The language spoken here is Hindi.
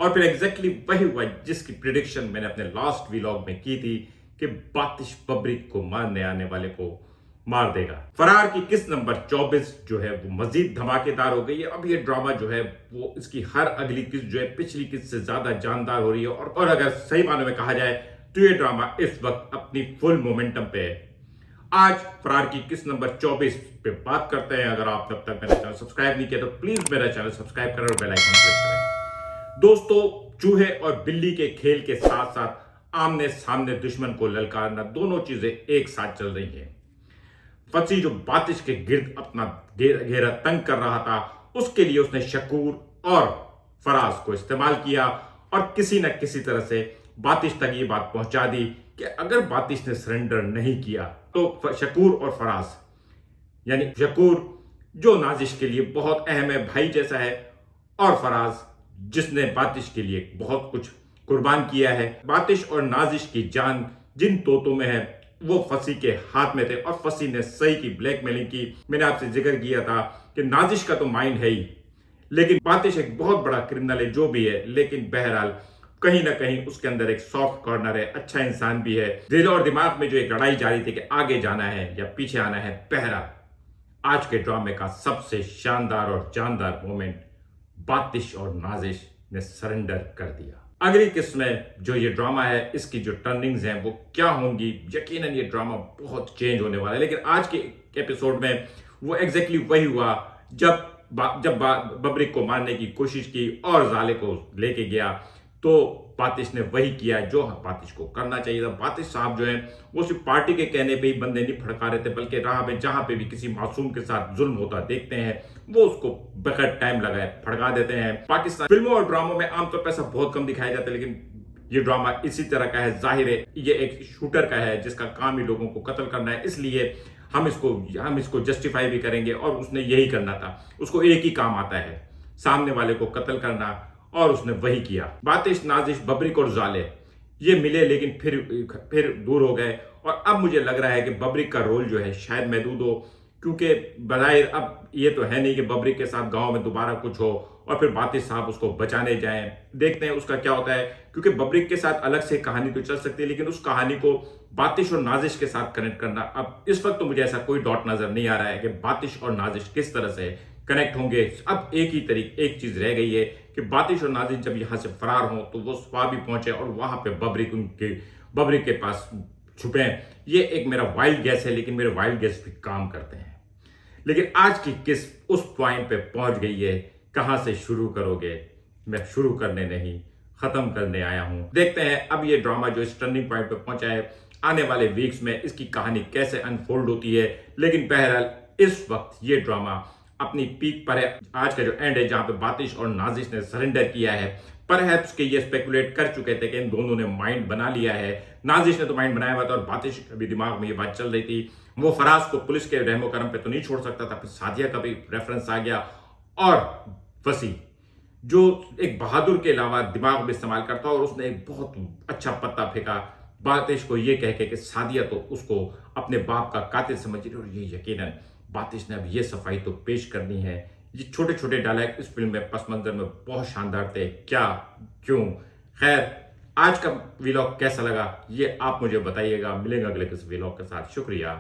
और फिर एग्जैक्टली वही हुआ जिसकी प्रिडिक्शन मैंने अपने लास्ट व्लॉग में की थी कि बातिश बब्रिक को मारने आने वाले को मार देगा। फरार की किस नंबर 24 जो है वो मजीद धमाकेदार हो गई है। अब ये ड्रामा जो है वो इसकी हर अगली किस्त जो है पिछली किस्त से ज्यादा जानदार हो रही है और अगर सही मानों में कहा जाए तो ये ड्रामा इस वक्त अपनी फुल मोमेंटम पे है। आज फरार की किस्त नंबर 24 पे बात करते हैं। अगर आप तब तक मेरा चैनल सब्सक्राइब नहीं किया तो प्लीज मेरा चैनल सब्सक्राइब करें और बेल आइकन प्रेस करें। दोस्तों, चूहे और बिल्ली के खेल के साथ साथ आमने सामने दुश्मन को ललकारना, दोनों चीजें एक साथ चल रही हैं। फसी जो बातिश के गिर्द अपना घेरा तंग कर रहा था, उसके लिए उसने शकूर और फराज को इस्तेमाल किया और किसी न किसी तरह से बातिश तक ये बात पहुंचा दी कि अगर बातिश ने सरेंडर नहीं किया तो शकूर और फराज, यानी शकूर जो नाजिश के लिए बहुत अहम है, भाई जैसा है, और फराज जिसने बातिश के लिए बहुत कुछ कुर्बान किया है। बातिश और नाजिश की जान जिन तोतों में है वो फसी के हाथ में थे और फसी ने सही की ब्लैकमेलिंग की। मैंने आपसे जिक्र किया था कि नाजिश का तो माइंड है ही, लेकिन बातिश एक बहुत बड़ा क्रिमिनल है जो भी है, लेकिन बहरहाल कहीं ना कहीं उसके अंदर एक सॉफ्ट कॉर्नर है, अच्छा इंसान भी है। दिल और दिमाग में जो एक लड़ाई जारी थी कि आगे जाना है या पीछे आना है। बहरहाल आज के ड्रामे का सबसे शानदार और जानदार मोमेंट, बातिश और नाजिश ने सरेंडर कर दिया। अगली किस्त में जो ये ड्रामा है इसकी जो टर्निंग्स हैं वो क्या होंगी, यकीनन ये ड्रामा बहुत चेंज होने वाला है। लेकिन आज के एपिसोड में वो एग्जैक्टली वही हुआ जब बब्रिक को मारने की कोशिश की और जाले को लेके गया तो बातिश ने वही किया जो बातिश को करना चाहिए था। बातिश साहब जो है वो सिर्फ पार्टी के कहने पे ही बंदे नहीं फड़का रहे थे, बल्कि राह में जहां पे भी किसी मासूम के साथ जुल्म होता देखते हैं वो उसको बगैर टाइम लगाए फड़का देते हैं। पाकिस्तान फिल्मों और ड्रामों में आमतौर पर ऐसा बहुत कम दिखाया जाता है, लेकिन ये ड्रामा इसी तरह का है। जाहिर है ये एक शूटर का है जिसका काम ही लोगों को कत्ल करना है, इसलिए हम इसको जस्टिफाई भी करेंगे और उसने यही करना था। उसको एक ही काम आता है, सामने वाले को कत्ल करना, और उसने वही किया। बातिश, नाजिश, बब्रिक और जाले ये मिले लेकिन फिर दूर हो गए और अब मुझे लग रहा है कि बब्रिक का रोल जो है शायद महदूद हो, क्योंकि बज़ाहिर अब ये तो है नहीं कि बब्रिक के साथ गांव में दोबारा कुछ हो और फिर बातिश साहब उसको बचाने जाएं। देखते हैं उसका क्या होता है, क्योंकि बब्रिक के साथ अलग से कहानी तो चल सकती है, लेकिन उस कहानी को बातिश और नाजिश के साथ कनेक्ट करना, अब इस वक्त तो मुझे ऐसा कोई डॉट नजर नहीं आ रहा है कि बातिश और नाजिश किस तरह से कनेक्ट होंगे। अब एक चीज रह गई है कि बातिश और नाजिश जब यहां से फरार हो तो वो स्वा भी पहुंचे और वहां पे बब्रिक के पास छुपे। ये एक मेरा वाइल्ड गैस है, लेकिन मेरे वाइल्ड गैस भी काम करते हैं। लेकिन आज की किस उस पॉइंट पे पहुंच गई है, कहां से शुरू करोगे? मैं शुरू करने नहीं, खत्म करने आया हूं। देखते हैं अब ये ड्रामा जो इस टर्निंग पॉइंट पे पहुंचा है, आने वाले वीक्स में इसकी कहानी कैसे अनफोल्ड होती है। लेकिन बहरहाल इस वक्त ये ड्रामा अपनी पीक पर है। आज का जो एंड है जहां पे बातिश और नाजिश ने सरेंडर किया है, परहैप्स के ये स्पेकुलेट कर चुके थे कि इन दोनों ने माइंड बना लिया है। नाजिश ने तो माइंड बनाया हुआ था और बातिश के भी दिमाग में ये बात चल रही थी। वो फराज को पुलिस के रहमो करम पे तो नहीं छोड़ सकता था, फिर सादिया का भी रेफरेंस आ गया और फसी जो एक बहादुर के अलावा दिमाग भी इस्तेमाल करता और उसने एक बहुत अच्छा पत्ता फेंका बातिश को ये कह के कि सादिया तो उसको अपने बाप का कातिल समझ रही, और ये यकीनन बातिश ने अब ये सफाई तो पेश करनी है। ये छोटे छोटे डायलॉग इस फिल्म में पस मंजर में बहुत शानदार थे। क्या, क्यों, खैर आज का व्लॉग कैसा लगा ये आप मुझे बताइएगा। मिलेंगे अगले किसी व्लॉग के साथ। शुक्रिया।